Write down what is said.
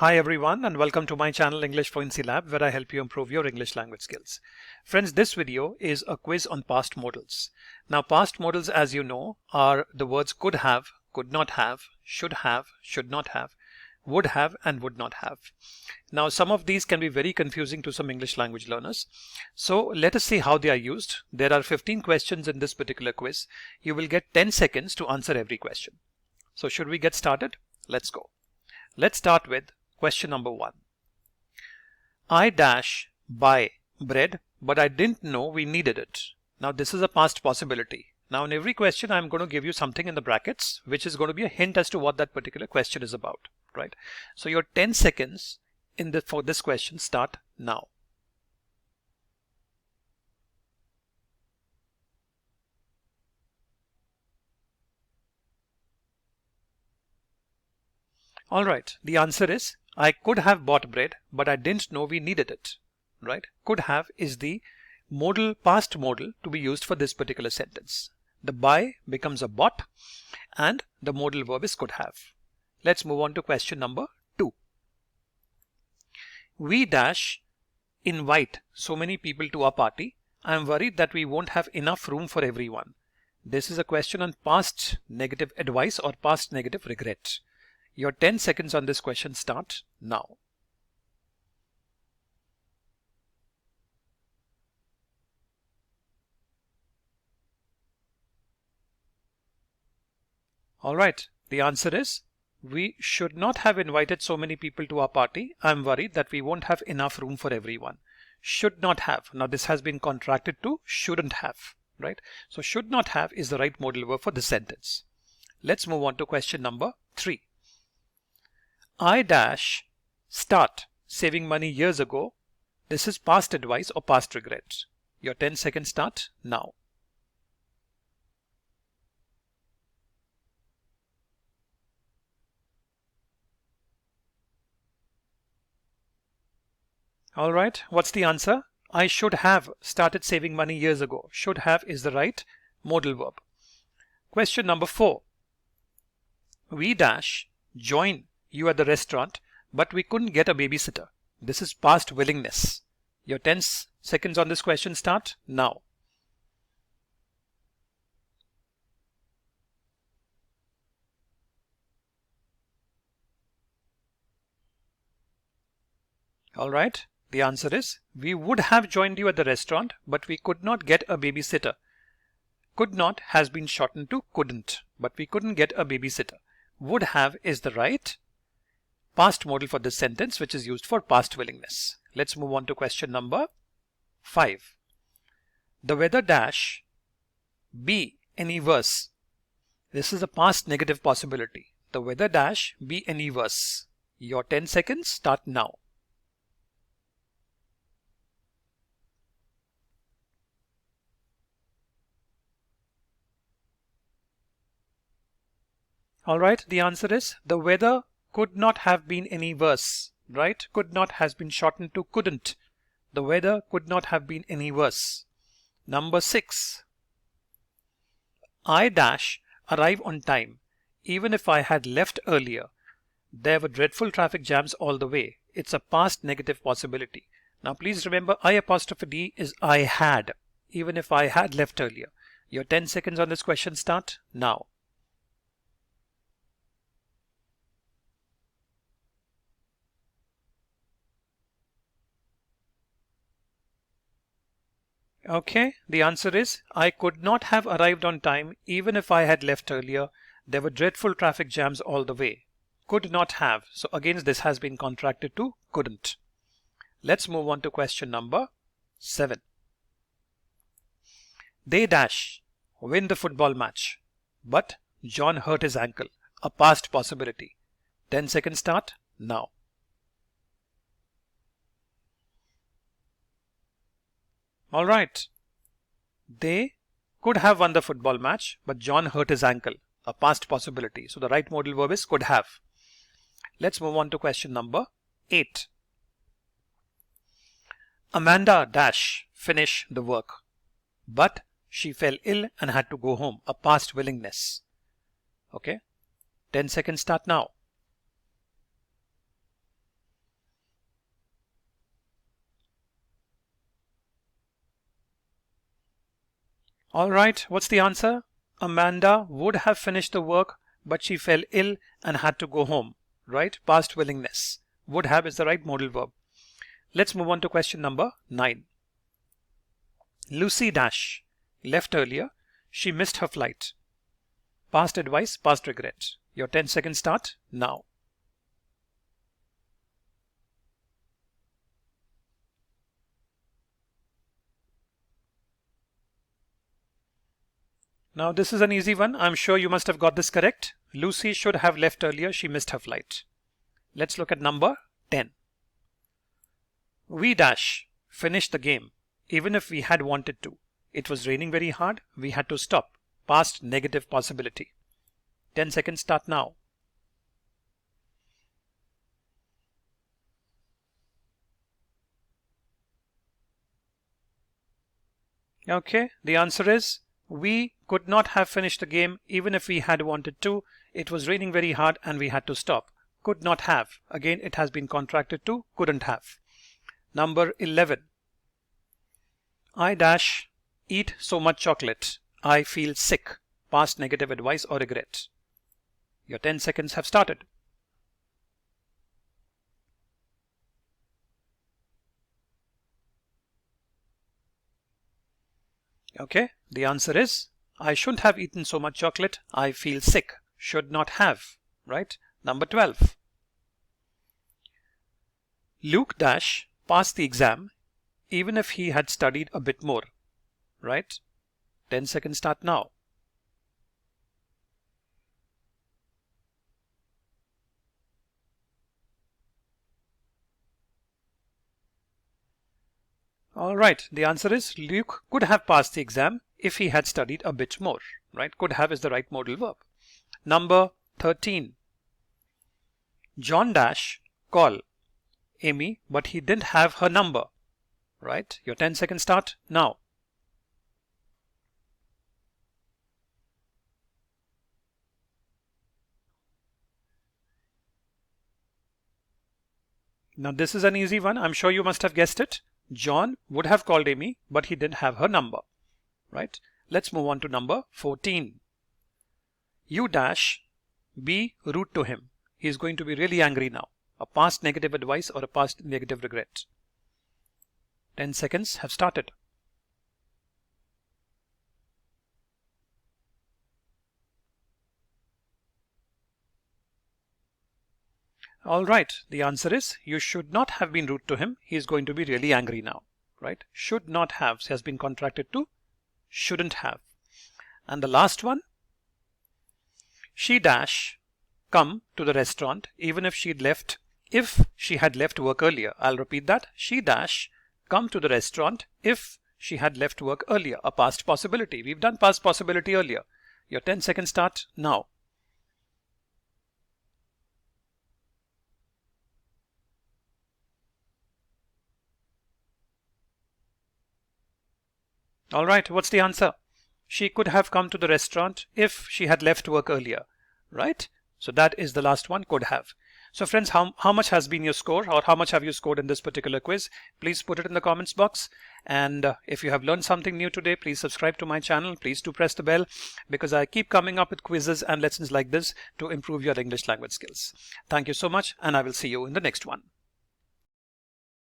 Hi everyone and welcome to my channel English Fluency Lab, where I help you improve your English language skills. Friends, this video is a quiz on past modals. Now past modals, as you know, are the words could have, could not have, should not have, would have and would not have. Now some of these can be very confusing to some English language learners. So let us see how they are used. There are 15 questions in this particular quiz. You will get 10 seconds to answer every question. So should we get started? Let's go. Let's start with question number 1. I dash buy bread, but I didn't know we needed it. Now this is a past possibility. Now in every question I'm going to give you something in the brackets which is going to be a hint as to what that particular question is about, right? So your 10 seconds for this question start now. Alright, the answer is I could have bought bread, but I didn't know we needed it, right? Could have is the modal, past modal to be used for this particular sentence. The buy becomes a bought and the modal verb is could have. Let's move on to question number 2. We dash invite so many people to our party. I am worried that we won't have enough room for everyone. This is a question on past negative advice or past negative regret. Your 10 seconds on this question start now. Alright, the answer is we should not have invited so many people to our party. I'm worried that we won't have enough room for everyone. Should not have. Now this has been contracted to shouldn't have, right? So should not have is the right modal verb for this sentence. Let's move on to question number 3. I dash start saving money years ago. This is past advice or past regret. Your 10 seconds start now. Alright, what's the answer? I should have started saving money years ago. Should have is the right modal verb. Question number 4. We dash join you at the restaurant, but we couldn't get a babysitter. This is past willingness. Your 10 seconds on this question start now. Alright, the answer is we would have joined you at the restaurant, but we could not get a babysitter. Could not has been shortened to couldn't, but we couldn't get a babysitter. Would have is the right past modal for this sentence, which is used for past willingness. Let's move on to question number 5. The weather dash be any worse. This is a past negative possibility. The weather dash be any worse. Your 10 seconds start now. Alright, the answer is the weather could not have been any worse, right? Could not has been shortened to couldn't. The weather could not have been any worse. Number 6. I dash arrive on time. Even if I had left earlier, there were dreadful traffic jams all the way. It's a past negative possibility. Now please remember I apostrophe D is I had, even if I had left earlier. Your 10 seconds on this question start now. Okay, the answer is I could not have arrived on time even if I had left earlier. There were dreadful traffic jams all the way. Could not have. So again this has been contracted to couldn't. Let's move on to question number 7. They dash win the football match, but John hurt his ankle. A past possibility. 10 seconds start now. Alright, they could have won the football match, but John hurt his ankle. A past possibility. So the right modal verb is could have. Let's move on to question number 8. Amanda dash finish the work, but she fell ill and had to go home. A past willingness. Okay, 10 seconds start now. All right, what's the answer? Amanda would have finished the work, but she fell ill and had to go home. Right? Past willingness. Would have is the right modal verb. Let's move on to question number 9. Lucy dash left earlier. She missed her flight. Past advice, past regret. Your 10 seconds start now. Now this is an easy one. I'm sure you must have got this correct. Lucy should have left earlier. She missed her flight. Let's look at number 10. We dash finished the game even if we had wanted to. It was raining very hard. We had to stop. Past negative possibility. 10 seconds start now. Okay, the answer is we could not have finished the game even if we had wanted to. It was raining very hard and we had to stop. Could not have. Again, it has been contracted to couldn't have. Number 11. I dash eat so much chocolate. I feel sick. Past negative advice or regret. Your 10 seconds have started. Okay, the answer is I shouldn't have eaten so much chocolate. I feel sick. Should not have. Right? Number 12. Luke dash passed the exam even if he had studied a bit more. Right? 10 seconds start now. All right, the answer is Luke could have passed the exam if he had studied a bit more. Right? Could have is the right modal verb. Number 13. John dash call Amy, but he didn't have her number. Right? Your 10 seconds start now. Now this is an easy one. I'm sure you must have guessed it. John would have called Amy, but he didn't have her number. Right? Let's move on to number 14. You dash be rude to him. He's going to be really angry now. A past negative advice or a past negative regret. 10 seconds have started. All right, the answer is you should not have been rude to him. He is going to be really angry now. Right? Should not have has been contracted to shouldn't have. And the last one, she dash come to the restaurant even if she had left work earlier. I'll repeat that. She dash come to the restaurant if she had left work earlier. A past possibility. We've done past possibility earlier. Your 10 seconds start now. All right, what's the answer? She could have come to the restaurant if she had left work earlier. Right? So that is the last one, could have. So friends, how much has been your score, or how much have you scored in this particular quiz? Please put it in the comments box. And if you have learned something new today, please subscribe to my channel. Please do press the bell, because I keep coming up with quizzes and lessons like this to improve your English language skills. Thank you so much, and I will see you in the next one.